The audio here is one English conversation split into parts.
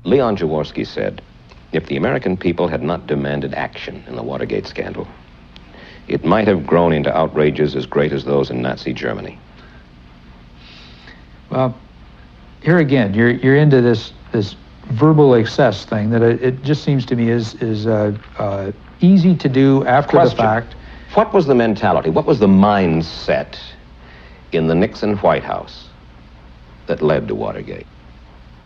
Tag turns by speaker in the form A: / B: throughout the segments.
A: Leon Jaworski said, if the American people had not demanded action in the Watergate scandal, it might have grown into outrages as great as those in Nazi Germany.
B: Well, here again, you're into this verbal excess thing that it just seems to me is easy to do after the fact.
A: What was the mentality? What was the mindset in the Nixon White House that led to Watergate?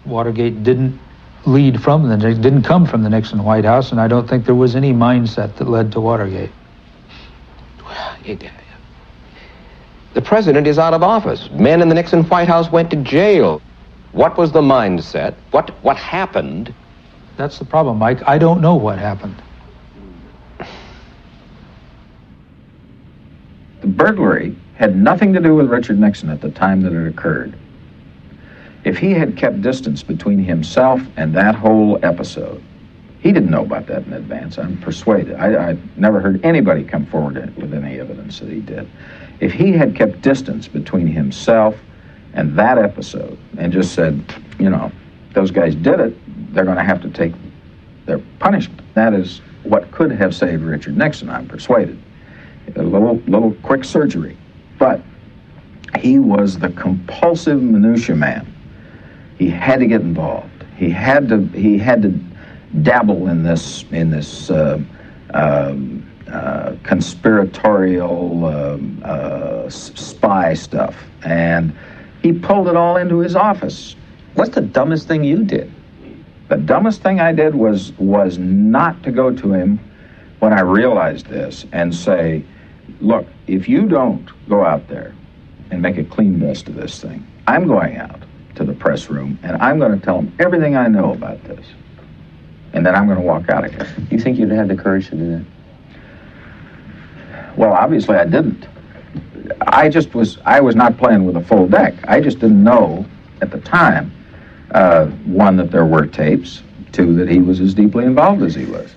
B: Watergate didn't come from the Nixon White House, and I don't think there was any mindset that led to Watergate.
A: The president is out of office. Men in the Nixon White House went to jail. What was the mindset? What happened?
B: That's the problem, Mike. I don't know what happened.
C: The burglary had nothing to do with Richard Nixon at the time that it occurred. If he had kept distance between himself and that whole episode, he didn't know about that in advance, I'm persuaded. I never heard anybody come forward with any evidence that he did. If he had kept distance between himself and that episode and just said, you know, those guys did it, they're going to have to take their punishment. That is what could have saved Richard Nixon, I'm persuaded. A little quick surgery. But he was the compulsive minutia man. He had to get involved. He had to dabble in this conspiratorial spy stuff, and he pulled it all into his office.
D: What's the dumbest thing you did?
C: The dumbest thing I did was not to go to him when I realized this and say, look, if you don't go out there and make a clean breast of this thing, I'm going out to the press room and I'm going to tell them everything I know about this. And then I'm going to walk out of here.
D: You think you'd have the courage to do that?
C: Well, obviously I didn't. I was not playing with a full deck. I just didn't know at the time, one, that there were tapes, two, that he was as deeply involved as he was.